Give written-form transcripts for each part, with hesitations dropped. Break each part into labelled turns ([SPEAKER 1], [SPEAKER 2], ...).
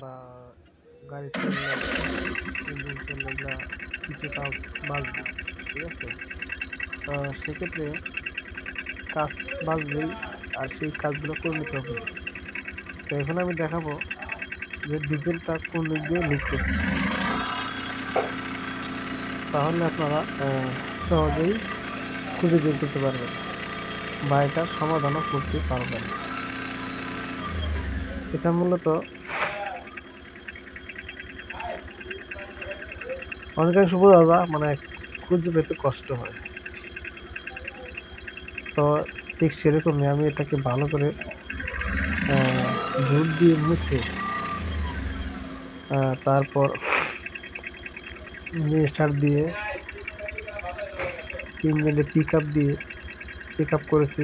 [SPEAKER 1] বা গাড়ি চললে ইঞ্জিন চললে এগুলা কিছু কাজ বাঁচবে, ঠিক আছে। তো সেক্ষেত্রে কাজ বাঁচবেই, আর সেই কাজগুলো করে নিতে হবে। তো এখন আমি দেখাবো যে ডিজেলটা কোন দিক দিয়ে লিক করছে, তাহলে আপনারা সহজেই খুঁজে বের করতে পারবেন বা এটার সমাধানও করতে পারবেন। এটা মূলত অনেকাংশ বোঝা যায়, মানে খুঁজে পেতে কষ্ট হয়। তো ঠিক সেরকমই আমি এটাকে ভালো করে জোর দিয়ে মুছে তারপর স্টার্ট দিয়ে ইঞ্জিনের পিক আপ দিয়ে চেক আপ করেছি,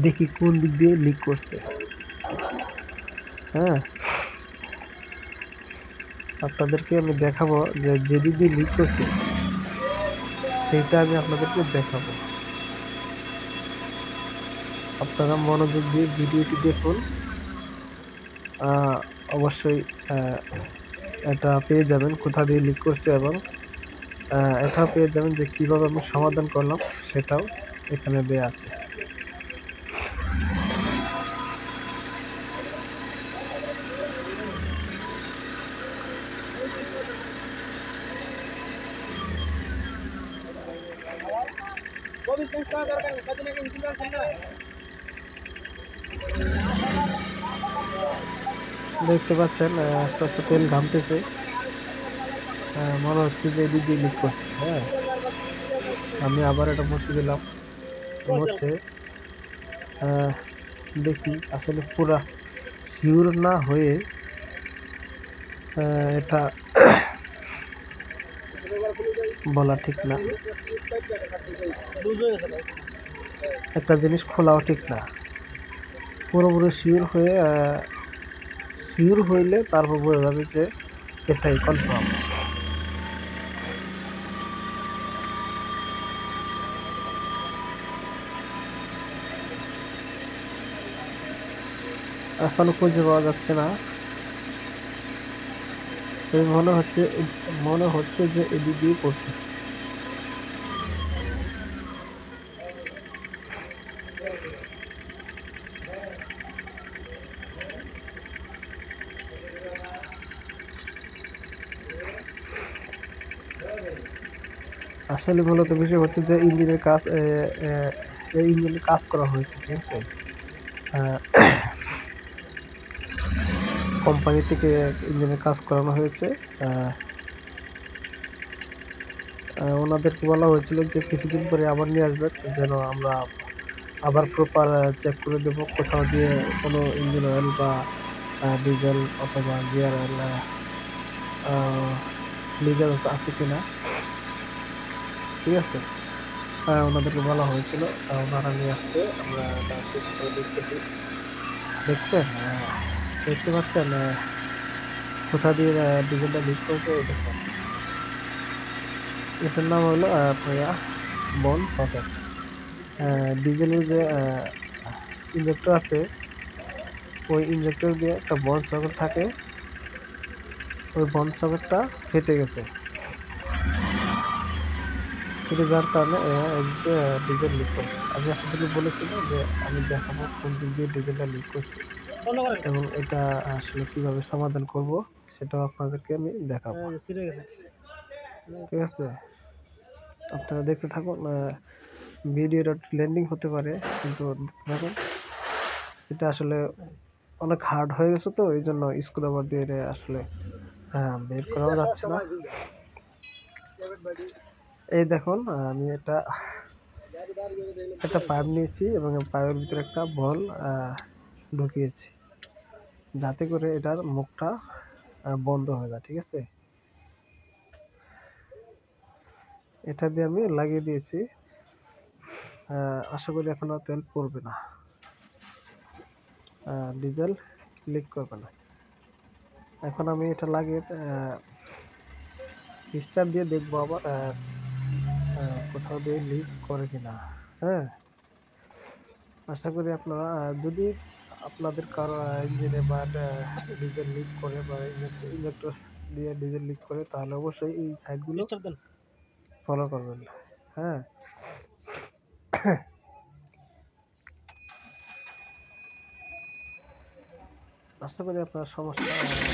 [SPEAKER 1] দেখি কোন দিক দিয়ে লিক করছে। হ্যাঁ, আপনাদেরকে আমি দেখাবো যে যেদিক দিয়ে লিক করছে সেইটা আমি আপনাদেরকে দেখাবো। আপনারা মনোযোগ দিয়ে ভিডিওটি দেখুন, অবশ্যই এটা পেয়ে যাবেন কোথা দিয়ে লিক করছে, এবং এটাও পেয়ে যাবেন যে কিভাবে আমি সমাধান করলাম, সেটাও এখানে দেয়া আছে। দেখতে পাচ্ছেন আস্তে আস্তে তেল ঘামতেছে, মনে হচ্ছে যে এদিক দিয়ে লিক করছে। হ্যাঁ, আমি আবার এটা মুছে দিলাম, হচ্ছে দেখি আসলে পুরা শিওর না হয়ে এটা বলা ঠিক না, একটা জিনিস খোলাও ঠিক না। পুরোপুরি শিওর হইলে তারপর বোঝা যাবে যে এটাই কনফার্ম। এখনো খুঁজে পাওয়া যাচ্ছে না, মনে হচ্ছে যে এদিক দিয়ে পড়তেছে। আসলে মূলত বিষয় হচ্ছে যে ইঞ্জিনের কাজ করা হয়েছে, ঠিক আছে। কোম্পানি থেকে ইঞ্জিনের কাজ করানো হয়েছে। ওনাদেরকে বলা হয়েছিল যে কিছুদিন পরে আবার নিয়ে আসবেন, যেন আমরা আবার প্রপার চেক করে দেব কোথাও দিয়ে কোনো ইঞ্জিন অয়েল বা ডিজেল অথবা গিয়ার অয়েল লিকেজ আছে কিনা, ঠিক আছে। ওনাদেরকে বলা হয়েছিল, ওনারা নিয়ে আসছে, আমরা চেক করে দেখতেছি। দেখছেন, দেখতে পাচ্ছেন কোথা দিয়ে ডিজেলটা লিক করছে, দেখুন। এটার নাম হলো বন সকেট। ডিজেলের যে ইঞ্জেক্টর আছে, ওই ইঞ্জেক্টর দিয়ে একটা বন সকেট থাকে, ওই বন সকেটটা ফেটে গেছে, ফেটে যাওয়ার কারণে ডিজেল লিক করছে। আমি আপনাদেরকে বলেছিলাম যে আমি দেখাবো কোন দিক দিয়ে ডিজেলটা লিক করছে, এবং এটা আসলে কিভাবে সমাধান করব সেটাও আপনাদেরকে আমি দেখাবো, ঠিক আছে। আপনারা দেখতে থাকুন, ভিডিওটা লেন্ডিং হতে পারে, কিন্তু দেখতে থাকুন। এটা আসলে অনেক হার্ড হয়ে গেছে, তো এই জন্য স্ক্রুড্রাইভার দিয়ে এটা আসলে বের করাও যাচ্ছে না। এই দেখুন, আমি একটা পাইপ নিয়েছি এবং পাইপের ভিতরে একটা বল ঢুকিয়েছি, যাতে করে এটার মুখটা বন্ধ হয়ে যায়, ঠিক আছে। এটা দিয়ে আমি লাগিয়ে দিয়েছি, আশা করি এখন আর তেল পড়বে না, ডিজেল লিক করবে না। এখন আমি এটা লাগিয়ে স্টার্ট দিয়ে দেখবো আবার কোথাও দিয়ে লিক করে কিনা। হ্যাঁ, আশা করি আপনারা যদি আপনাদের কারো ইঞ্জিনে বা ডিজেল লিক করে বা ইঞ্জেক্টর দিয়ে ডিজেল লিক করে, তাহলে অবশ্যই এই সাইটগুলো ফলো করবেন। হ্যাঁ, আশা করি আপনার সমস্যা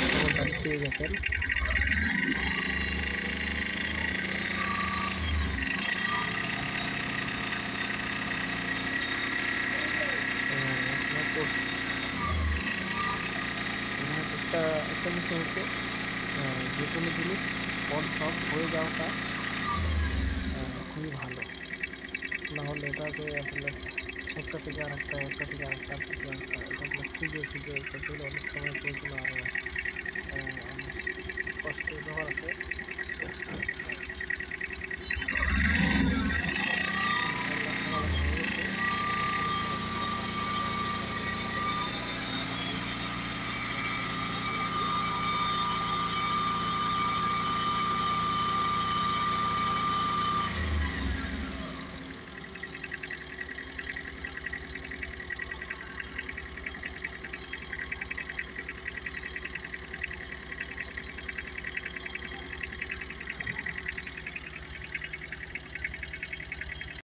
[SPEAKER 1] সমাধান পেয়ে গেছেন। একটা একটা বিষয় হচ্ছে, যে কোনো জিনিস অন অফ হয়ে যাওয়াটা খুবই ভালো। না হলে এটাকে আসলে একটা থেকে আরেকটা, একটা থেকে আরেকটা, একটা থেকে আরেকটা, এটা আসলে খুঁজে খুঁজে করতে গেলে অনেক সময় প্রয়োজন, আর অনেক কষ্টের ব্যাপার আছে।